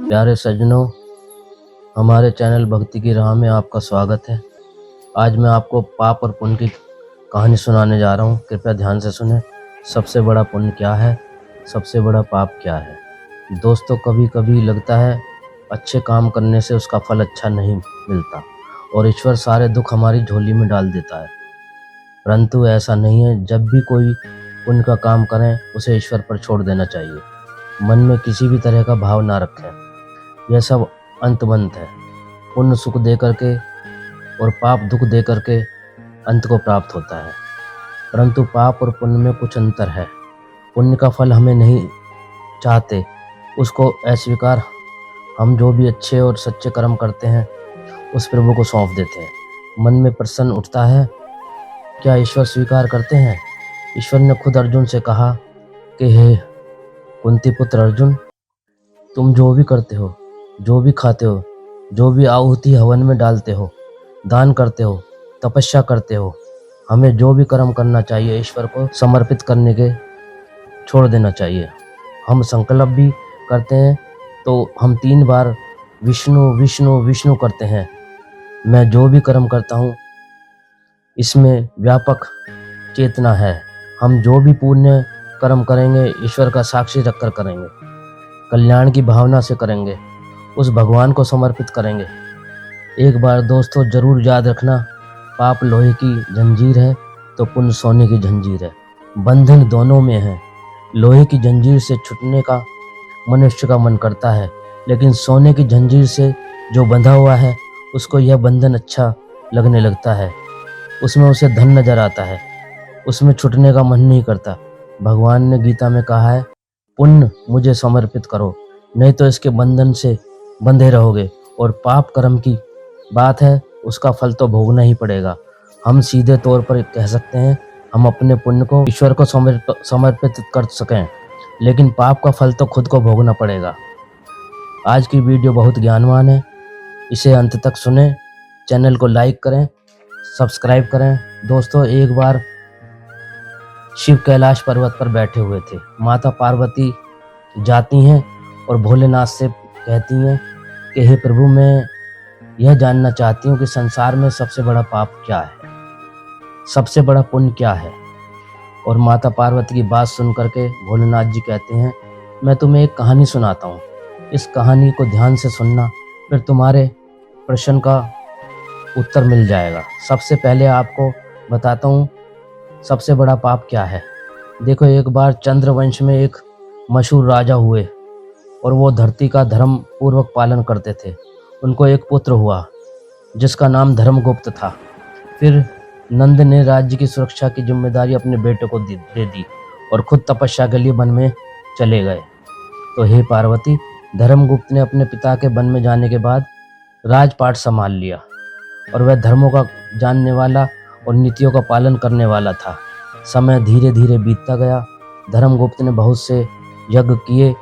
प्यारे सज्जनों, हमारे चैनल भक्ति की राह में आपका स्वागत है। आज मैं आपको पाप और पुण्य की कहानी सुनाने जा रहा हूँ। कृपया ध्यान से सुने। सबसे बड़ा पुण्य क्या है, सबसे बड़ा पाप क्या है। दोस्तों, कभी कभी लगता है अच्छे काम करने से उसका फल अच्छा नहीं मिलता और ईश्वर सारे दुख हमारी झोली में डाल देता है, परंतु ऐसा नहीं है। जब भी कोई पुण्य का काम करें, उसे ईश्वर पर छोड़ देना चाहिए। मन में किसी भी तरह का भाव ना रखें। यह सब अंतबंत है। पुण्य सुख दे करके और पाप दुख दे करके अंत को प्राप्त होता है, परंतु पाप और पुण्य में कुछ अंतर है। पुण्य का फल हमें नहीं चाहते, उसको अस्वीकार हम जो भी अच्छे और सच्चे कर्म करते हैं उस प्रभु को सौंप देते हैं। मन में प्रश्न उठता है, क्या ईश्वर स्वीकार करते हैं? ईश्वर ने खुद अर्जुन से कहा कि हे कुंती पुत्र अर्जुन, तुम जो भी करते हो, जो भी खाते हो, जो भी आहुति हवन में डालते हो, दान करते हो, तपस्या करते हो, हमें जो भी कर्म करना चाहिए ईश्वर को समर्पित करने के छोड़ देना चाहिए। हम संकल्प भी करते हैं तो हम 3 बार विष्णु विष्णु विष्णु करते हैं। मैं जो भी कर्म करता हूँ इसमें व्यापक चेतना है। हम जो भी पुण्य कर्म करेंगे ईश्वर का साक्षी रखकर करेंगे, कल्याण की भावना से करेंगे, उस भगवान को समर्पित करेंगे। एक बार दोस्तों जरूर याद रखना, पाप लोहे की जंजीर है तो पुण्य सोने की जंजीर है। बंधन दोनों में है। लोहे की जंजीर से छूटने का मनुष्य का मन करता है, लेकिन सोने की जंजीर से जो बंधा हुआ है उसको यह बंधन अच्छा लगने लगता है। उसमें उसे धन नजर आता है, उसमें छूटने का मन नहीं करता। भगवान ने गीता में कहा है, पुण्य मुझे समर्पित करो, नहीं तो इसके बंधन से बंधे रहोगे। और पाप कर्म की बात है, उसका फल तो भोगना ही पड़ेगा। हम सीधे तौर पर कह सकते हैं हम अपने पुण्य को ईश्वर को समर्पित कर सकें, लेकिन पाप का फल तो खुद को भोगना पड़ेगा। आज की वीडियो बहुत ज्ञानवान है, इसे अंत तक सुने। चैनल को लाइक करें, सब्सक्राइब करें। दोस्तों, एक बार शिव कैलाश पर्वत पर बैठे हुए थे। माता पार्वती जाती हैं और भोलेनाथ से कहती हैं कि हे प्रभु, मैं यह जानना चाहती हूँ कि संसार में सबसे बड़ा पाप क्या है, सबसे बड़ा पुण्य क्या है। और माता पार्वती की बात सुन करके भोलेनाथ जी कहते हैं, मैं तुम्हें एक कहानी सुनाता हूँ, इस कहानी को ध्यान से सुनना, फिर तुम्हारे प्रश्न का उत्तर मिल जाएगा। सबसे पहले आपको बताता हूँ सबसे बड़ा पाप क्या है। देखो, एक बार चंद्रवंश में एक मशहूर राजा हुए और वो धरती का धर्म पूर्वक पालन करते थे। उनको एक पुत्र हुआ जिसका नाम धर्मगुप्त था। फिर नंद ने राज्य की सुरक्षा की जिम्मेदारी अपने बेटे को दे दी और खुद तपस्या के लिए वन में चले गए। तो हे पार्वती, धर्मगुप्त ने अपने पिता के वन में जाने के बाद राजपाट संभाल लिया और वह धर्मों का जानने वाला और नीतियों का पालन करने वाला था। समय धीरे धीरे बीतता गया। धर्मगुप्त ने बहुत से यज्ञ किए,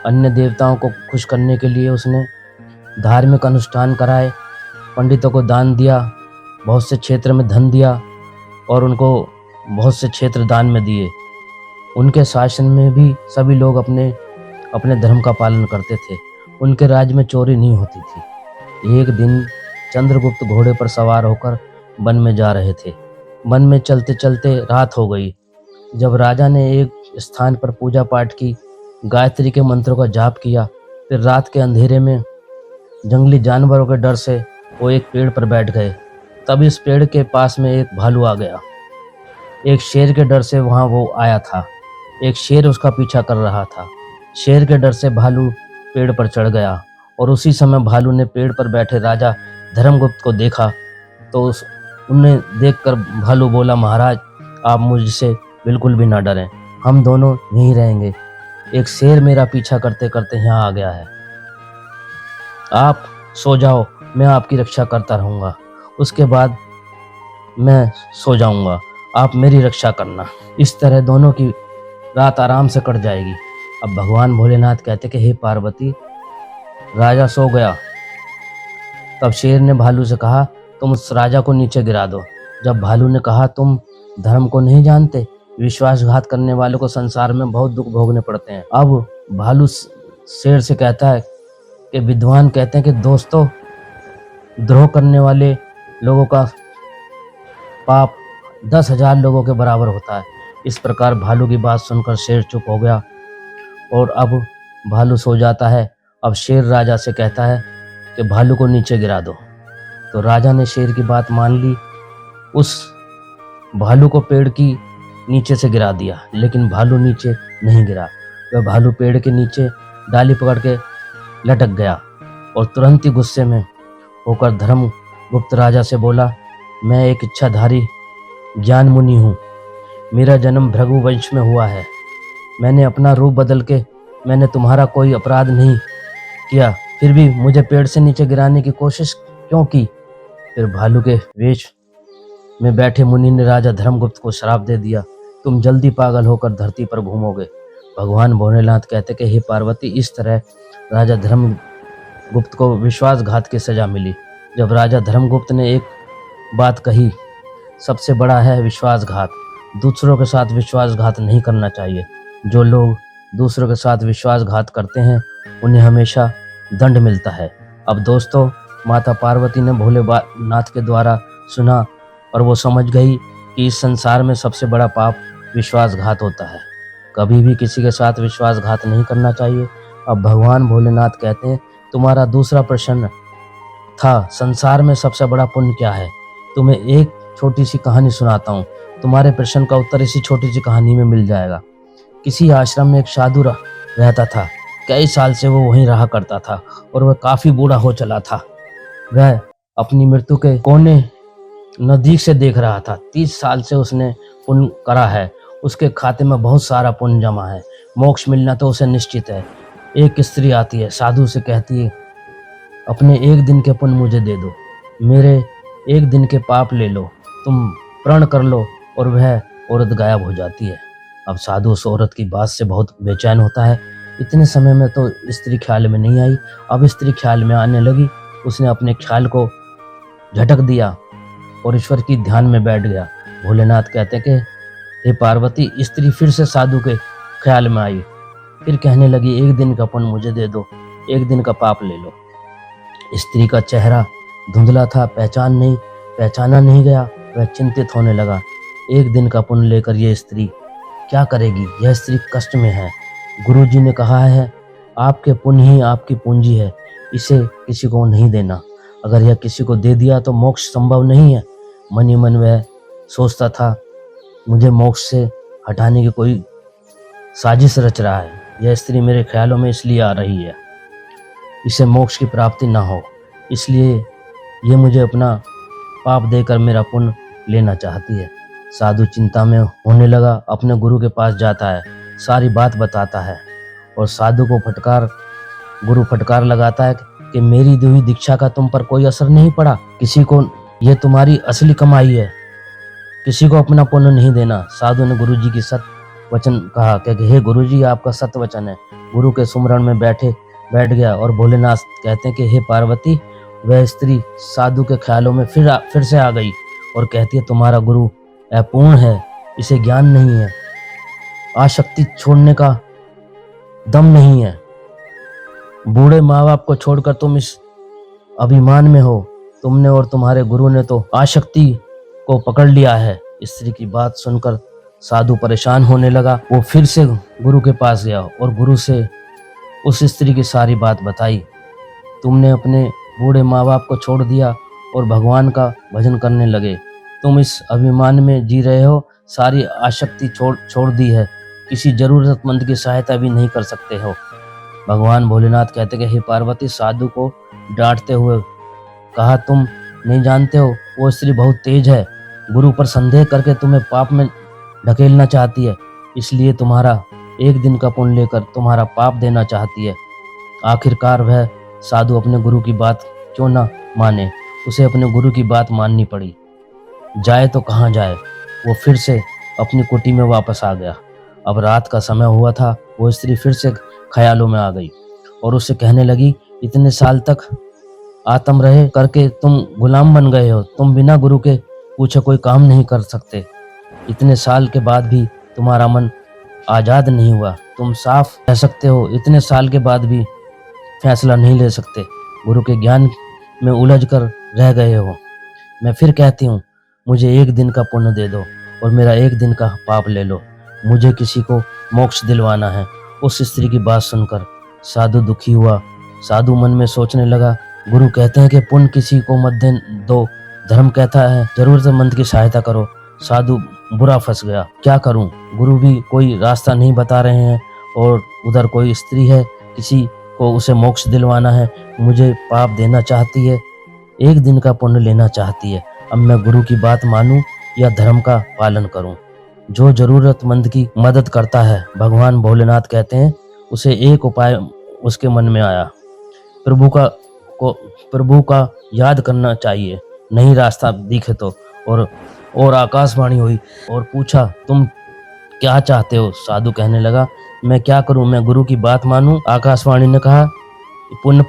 अन्य देवताओं को खुश करने के लिए उसने धार्मिक अनुष्ठान कराए, पंडितों को दान दिया, बहुत से क्षेत्र में धन दिया और उनको बहुत से क्षेत्र दान में दिए। उनके शासन में भी सभी लोग अपने अपने धर्म का पालन करते थे। उनके राज्य में चोरी नहीं होती थी। एक दिन चंद्रगुप्त घोड़े पर सवार होकर वन में जा रहे थे। वन में चलते चलते रात हो गई। जब राजा ने एक स्थान पर पूजा पाठ की, गायत्री के मंत्रों का जाप किया, फिर रात के अंधेरे में जंगली जानवरों के डर से वो एक पेड़ पर बैठ गए। तब इस पेड़ के पास में एक भालू आ गया। एक शेर के डर से वहां वो आया था। एक शेर उसका पीछा कर रहा था। शेर के डर से भालू पेड़ पर चढ़ गया और उसी समय भालू ने पेड़ पर बैठे राजा धर्मगुप्त को देखा। तो उन्हें देखकर भालू बोला, महाराज, आप मुझसे बिल्कुल भी ना डरें, हम दोनों यहीं रहेंगे। एक शेर मेरा पीछा करते करते यहाँ आ गया है, आप सो जाओ, मैं आपकी रक्षा करता रहूँगा, उसके बाद मैं सो जाऊँगा, आप मेरी रक्षा करना। इस तरह दोनों की रात आराम से कट जाएगी। अब भगवान भोलेनाथ कहते कि हे पार्वती, राजा सो गया। तब शेर ने भालू से कहा, तुम उस राजा को नीचे गिरा दो। जब भालू ने कहा, तुम धर्म को नहीं जानते, विश्वासघात करने वालों को संसार में बहुत दुख भोगने पड़ते हैं। अब भालू शेर से कहता है कि विद्वान कहते हैं कि दोस्तों, द्रोह करने वाले लोगों का पाप 10,000 लोगों के बराबर होता है। इस प्रकार भालू की बात सुनकर शेर चुप हो गया और अब भालू सो जाता है। अब शेर राजा से कहता है कि भालू को नीचे गिरा दो। तो राजा ने शेर की बात मान ली, उस भालू को पेड़ की नीचे से गिरा दिया, लेकिन भालू नीचे नहीं गिरा। वह भालू पेड़ के नीचे डाली पकड़ के लटक गया और तुरंत ही गुस्से में होकर धर्मगुप्त राजा से बोला, मैं एक इच्छाधारी ज्ञान मुनि हूँ। मेरा जन्म भृगु वंश में हुआ है। मैंने अपना रूप बदल के मैंने तुम्हारा कोई अपराध नहीं किया, फिर भी मुझे पेड़ से नीचे गिराने की कोशिश क्यों की? फिर भालू के वेश में बैठे मुनि ने राजा धर्मगुप्त को श्राप दे दिया, तुम जल्दी पागल होकर धरती पर घूमोगे। भगवान भोलेनाथ कहते कि हे पार्वती, इस तरह राजा धर्मगुप्त को विश्वासघात की सजा मिली। जब राजा धर्मगुप्त ने एक बात कही, सबसे बड़ा है विश्वासघात। दूसरों के साथ विश्वासघात नहीं करना चाहिए। जो लोग दूसरों के साथ विश्वासघात करते हैं उन्हें हमेशा दंड मिलता है। अब दोस्तों, माता पार्वती ने भोलेनाथ के द्वारा सुना और वो समझ गई कि इस संसार में सबसे बड़ा पाप विश्वासघात होता है। कभी भी किसी के साथ विश्वासघात नहीं करना चाहिए। अब भगवान भोलेनाथ कहते हैं, तुम्हारा दूसरा प्रश्न था, संसार में सबसे बड़ा पुण्य क्या है? तुम्हें एक छोटी सी कहानी सुनाता हूँ। तुम्हारे प्रश्न का उत्तर इसी छोटी सी कहानी में मिल जाएगा। किसी आश्रम में एक साधु रहता था। कई साल से वो वहीं रहा करता था और वह काफी बूढ़ा हो चला था। वह अपनी मृत्यु के कोने नजदीक से देख रहा था। 30 साल से उसने पुण्य करा है। उसके खाते में बहुत सारा पुण्य जमा है। मोक्ष मिलना तो उसे निश्चित है। एक स्त्री आती है, साधु से कहती है, अपने एक दिन के पुण्य मुझे दे दो, मेरे एक दिन के पाप ले लो, तुम प्रण कर लो। और वह औरत गायब हो जाती है। अब साधु उस औरत की बात से बहुत बेचैन होता है। इतने समय में तो स्त्री ख्याल में नहीं आई, अब स्त्री ख्याल में आने लगी। उसने अपने ख्याल को झटक दिया और ईश्वर की ध्यान में बैठ गया। भोलेनाथ कहते हैं कि हे पार्वती, स्त्री फिर से साधु के ख्याल में आई। फिर कहने लगी, एक दिन का पुण्य मुझे दे दो, एक दिन का पाप ले लो। स्त्री का चेहरा धुंधला था, पहचाना नहीं गया। वह चिंतित होने लगा। एक दिन का पुण्य लेकर यह स्त्री क्या करेगी? यह स्त्री कष्ट में है। गुरुजी ने कहा है, आपके पुण्य ही आपकी पूंजी है, इसे किसी को नहीं देना। अगर यह किसी को दे दिया तो मोक्ष संभव नहीं है। मन ही मन वह सोचता था, मुझे मोक्ष से हटाने की कोई साजिश रच रहा है। यह स्त्री मेरे ख्यालों में इसलिए आ रही है, इसे मोक्ष की प्राप्ति ना हो, इसलिए ये मुझे अपना पाप देकर मेरा पुण्य लेना चाहती है। साधु चिंता में होने लगा। अपने गुरु के पास जाता है, सारी बात बताता है और साधु को गुरु फटकार लगाता है कि मेरी दी हुई दीक्षा का तुम पर कोई असर नहीं पड़ा। किसी को यह तुम्हारी असली कमाई है, किसी को अपना पुण्य नहीं देना। साधु ने गुरुजी की सत्य वचन कहा कि हे गुरुजी, आपका सत्य वचन है। गुरु के सुमरण में बैठ गया और भोलेनाथ कहते हैं कि हे पार्वती, वह स्त्री साधु के ख्यालों में फिर से आ गई और कहती है, तुम्हारा गुरु अपूर्ण है, इसे ज्ञान नहीं है, आसक्ति छोड़ने का दम नहीं है। बूढ़े माँ बाप को छोड़कर तुम इस अभिमान में हो। तुमने और तुम्हारे गुरु ने तो आसक्ति को पकड़ लिया है। स्त्री की बात सुनकर साधु परेशान होने लगा। वो फिर से गुरु के पास गया और गुरु से उस स्त्री की सारी बात बताई। तुमने अपने बूढ़े माँ बाप को छोड़ दिया और भगवान का भजन करने लगे। तुम इस अभिमान में जी रहे हो, सारी आसक्ति छोड़ दी है, किसी जरूरतमंद की सहायता भी नहीं कर सकते हो। भगवान भोलेनाथ कहते कि हे पार्वती, साधु को डांटते हुए कहा, तुम नहीं जानते हो, वो स्त्री बहुत तेज है, गुरु पर संदेह करके तुम्हें पाप में ढकेलना चाहती है, इसलिए तुम्हारा एक दिन का पुण्य लेकर तुम्हारा पाप देना चाहती है। आखिरकार वह साधु अपने गुरु की बात क्यों ना माने, उसे अपने गुरु की बात माननी पड़ी। जाए तो कहाँ जाए, वो फिर से अपनी कुटी में वापस आ गया। अब रात का समय हुआ था। वो स्त्री फिर से ख्यालों में आ गई और उससे कहने लगी, इतने साल तक आत्म रहे करके तुम गुलाम बन गए हो, तुम बिना गुरु के पूछे कोई काम नहीं कर सकते। इतने साल के बाद भी तुम्हारा मन आज़ाद नहीं हुआ। तुम साफ कह सकते हो, इतने साल के बाद भी फैसला नहीं ले सकते। गुरु के ज्ञान में उलझ कर रह गए हो। मैं फिर कहती हूँ, मुझे एक दिन का पुण्य दे दो और मेरा एक दिन का पाप ले लो। मुझे किसी को मोक्ष दिलवाना है। उस स्त्री की बात सुनकर साधु दुखी हुआ। साधु मन में सोचने लगा, गुरु कहते हैं कि पुण्य किसी को मत दो, धर्म कहता है जरूरतमंद की सहायता करो। साधु बुरा फंस गया, क्या करूं? गुरु भी कोई रास्ता नहीं बता रहे हैं और उधर कोई स्त्री है, किसी को उसे मोक्ष दिलवाना है, मुझे पाप देना चाहती है, एक दिन का पुण्य लेना चाहती है। अब मैं गुरु की बात मानूं या धर्म का पालन करूं? जो जरूरतमंद की मदद करता है, भगवान भोलेनाथ कहते हैं, उसे एक उपाय उसके मन में आया, प्रभु का याद करना चाहिए, नहीं रास्ता दिखे तो। और आकाशवाणी हुई और पूछा, तुम क्या चाहते हो? साधु कहने लगा, मैं क्या करूं, मैं गुरु की बात मानूं? आकाशवाणी ने कहा, पुण्य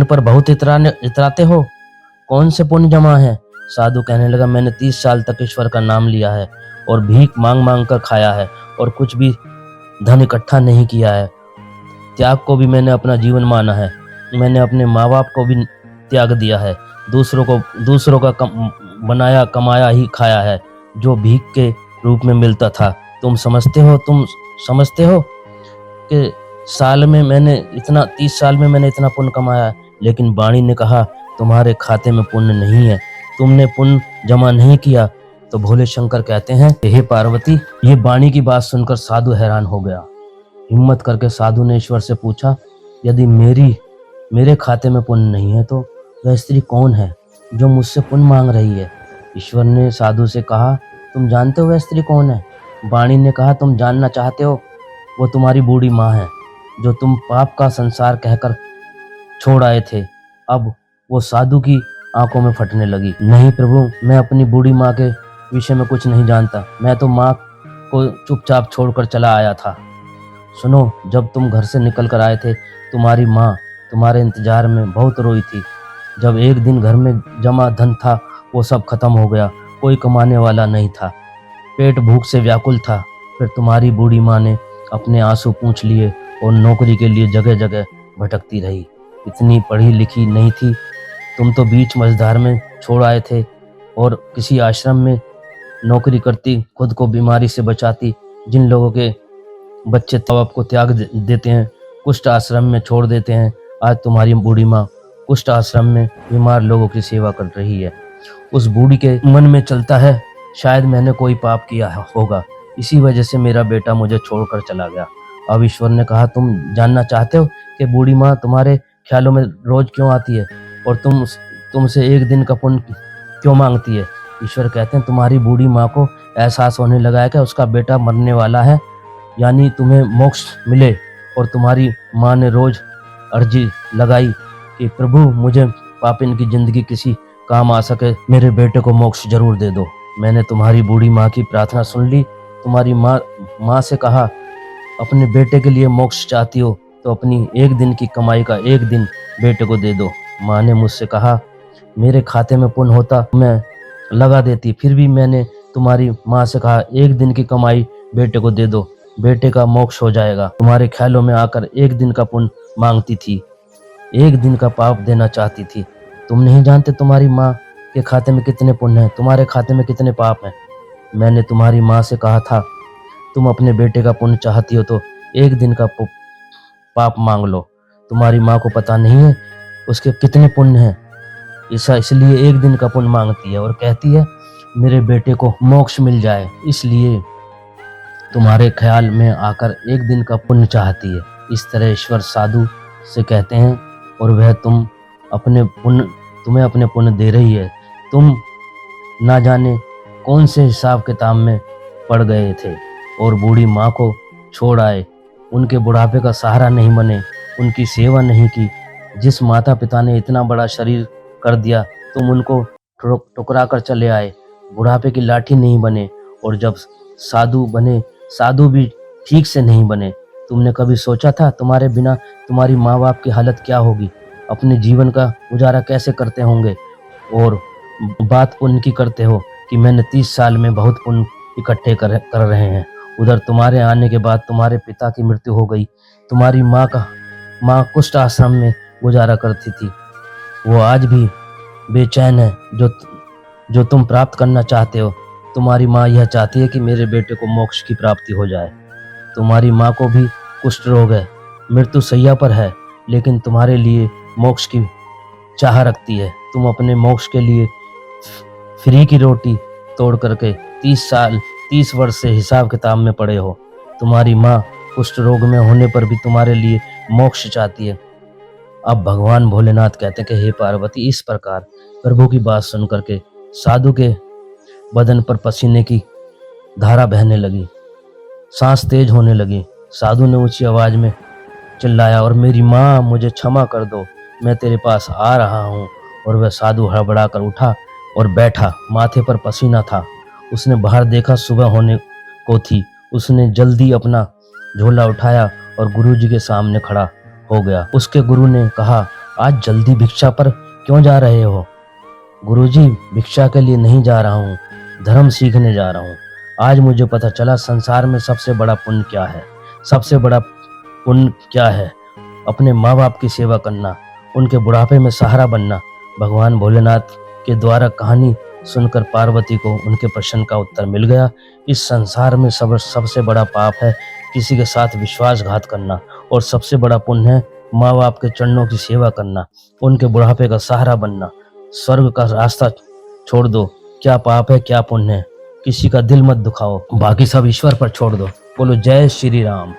पर बहुत इतराते हो, कौन से पुण्य जमा है? साधु कहने लगा, मैंने 30 साल तक ईश्वर का नाम लिया है और भीख मांग मांग कर खाया है और कुछ भी धन इकट्ठा नहीं किया है। त्याग को भी मैंने अपना जीवन माना है। मैंने अपने माँ बाप को भी त्याग दिया है। दूसरों का बनाया कमाया ही खाया है, जो भीख के रूप में मिलता था। तुम समझते हो कि 30 साल में मैंने इतना पुण्य कमाया है। लेकिन वाणी ने कहा, तुम्हारे खाते में पुण्य नहीं है, तुमने पुण्य जमा नहीं किया। तो भोले शंकर कहते हैं, हे पार्वती। ये वाणी की बात सुनकर साधु हैरान हो गया। हिम्मत करके साधु ने ईश्वर से पूछा, यदि मेरे खाते में पुण्य नहीं है तो वह स्त्री कौन है जो मुझसे पुण्य मांग रही है? ईश्वर ने साधु से कहा, तुम जानते हो वह स्त्री कौन है? वाणी ने कहा, तुम जानना चाहते हो? वो तुम्हारी बूढ़ी माँ है, जो तुम पाप का संसार कहकर छोड़ आए थे। अब वो साधु की आंखों में फटने लगी। नहीं प्रभु, मैं अपनी बूढ़ी माँ के विषय में कुछ नहीं जानता। मैं तो माँ को चुपचाप छोड़कर चला आया था। सुनो, जब तुम घर से निकल कर आए थे, तुम्हारी माँ तुम्हारे इंतजार में बहुत रोई थी। जब एक दिन घर में जमा धन था, वो सब खत्म हो गया, कोई कमाने वाला नहीं था, पेट भूख से व्याकुल था। फिर तुम्हारी बूढ़ी माँ ने अपने आंसू पूंछ लिए और नौकरी के लिए जगह जगह भटकती रही। इतनी पढ़ी लिखी नहीं थी, तुम तो बीच मझधार में छोड़ आए थे और किसी आश्रम में नौकरी करती, खुद को बीमारी से बचाती। जिन लोगों के बच्चे तवाब को त्याग देते हैं, कुष्ठ आश्रम में छोड़ देते हैं, आज तुम्हारी बूढ़ी माँ कुष्ठ आश्रम में बीमार लोगों की सेवा कर रही है। उस बूढ़ी के मन में चलता है, शायद मैंने कोई पाप किया होगा, इसी वजह से मेरा बेटा मुझे छोड़कर चला गया। अब ईश्वर ने कहा, तुम जानना चाहते हो कि बूढ़ी माँ तुम्हारे ख्यालों में रोज क्यों आती है और तुमसे एक दिन का पुण्य क्यों मांगती है? ईश्वर कहते हैं, तुम्हारी बूढ़ी माँ को एहसास होने लगा है कि उसका बेटा मरने वाला है, यानी तुम्हें मोक्ष मिले। और तुम्हारी माँ ने रोज अर्जी लगाई कि प्रभु, मुझे पापिन की जिंदगी किसी काम आ सके, मेरे बेटे को मोक्ष जरूर दे दो। मैंने तुम्हारी बूढ़ी माँ की प्रार्थना सुन ली। तुम्हारी माँ से कहा, अपने बेटे के लिए मोक्ष चाहती हो तो अपनी एक दिन की कमाई का एक दिन बेटे को दे दो। माँ ने मुझसे कहा, मेरे खाते में पुण्य होता मैं लगा देती, फिर भी मैंने तुम्हारी माँ से कहा, एक दिन की कमाई बेटे को दे दो, बेटे का मोक्ष हो जाएगा। तुम्हारे ख्यालों में आकर एक दिन का पुण्य मांगती थी, एक दिन का पाप देना चाहती थी। तुम नहीं जानते तुम्हारी माँ के खाते में कितने पुण्य हैं, तुम्हारे खाते में कितने पाप हैं। मैंने तुम्हारी माँ से कहा था, तुम अपने बेटे का पुण्य चाहती हो तो एक दिन का पाप मांग लो। तुम्हारी माँ को पता नहीं है उसके कितने पुण्य हैं, इसलिए एक दिन का पुण्य मांगती है और कहती है मेरे बेटे को मोक्ष मिल जाए, इसलिए तुम्हारे ख्याल में आकर एक दिन का पुण्य चाहती है। इस तरह ईश्वर साधु से कहते हैं और वह तुम्हें अपने पुण्य दे रही है। तुम ना जाने कौन से हिसाब किताब में पड़ गए थे और बूढ़ी माँ को छोड़ आए, उनके बुढ़ापे का सहारा नहीं बने, उनकी सेवा नहीं की। जिस माता पिता ने इतना बड़ा शरीर कर दिया, तुम उनको ठुकरा कर चले आए, बुढ़ापे की लाठी नहीं बने। और जब साधु बने, साधु भी ठीक से नहीं बने। तुमने कभी सोचा था तुम्हारे बिना तुम्हारी माँ बाप की हालत क्या होगी, अपने जीवन का गुजारा कैसे करते होंगे? और बात पुण्य की करते हो कि मैंने 30 साल में बहुत पुण्य इकट्ठे कर रहे हैं उधर तुम्हारे आने के बाद तुम्हारे पिता की मृत्यु हो गई। तुम्हारी माँ कुष्ठ आश्रम में गुजारा करती थी। वो आज भी बेचैन है जो तुम प्राप्त करना चाहते हो। तुम्हारी माँ यह चाहती है कि मेरे बेटे को मोक्ष की प्राप्ति हो जाए। तुम्हारी माँ को भी कुष्ठ रोग है, मृत्यु शैया पर है, लेकिन तुम्हारे लिए मोक्ष की चाह रखती है। तुम अपने मोक्ष के लिए फ्री की रोटी तोड़ करके 30 वर्ष से हिसाब किताब में पड़े हो। तुम्हारी माँ कुष्ठ रोग में होने पर भी तुम्हारे लिए मोक्ष चाहती है। अब भगवान भोलेनाथ कहते हैं कि हे पार्वती, इस प्रकार प्रभु की बात सुन करके साधु के बदन पर पसीने की धारा बहने लगी, सांस तेज होने लगी। साधु ने ऊंची आवाज में चिल्लाया, और मेरी माँ, मुझे क्षमा कर दो, मैं तेरे पास आ रहा हूँ। और वह साधु हड़बड़ा कर उठा और बैठा। माथे पर पसीना था। उसने बाहर देखा, सुबह होने को थी। उसने जल्दी अपना झोला उठाया और गुरुजी के सामने खड़ा हो गया। उसके गुरु ने कहा, आज जल्दी भिक्षा पर क्यों जा रहे हो? गुरुजी, भिक्षा के लिए नहीं जा रहा हूँ, धर्म सीखने जा रहा हूँ। आज मुझे पता चला संसार में सबसे बड़ा पुण्य क्या है। सबसे बड़ा पुण्य क्या है? अपने माँ बाप की सेवा करना, उनके बुढ़ापे में सहारा बनना। भगवान भोलेनाथ के द्वारा कहानी सुनकर पार्वती को उनके प्रश्न का उत्तर मिल गया। इस संसार में सबसे बड़ा पाप है किसी के साथ विश्वासघात करना, और सबसे बड़ा पुण्य है माँ बाप के चरणों की सेवा करना, उनके बुढ़ापे का सहारा बनना। स्वर्ग का रास्ता छोड़ दो। क्या पाप है, क्या पुण्य है, किसी का दिल मत दुखाओ, बाकी सब ईश्वर पर छोड़ दो। बोलो जय श्री राम।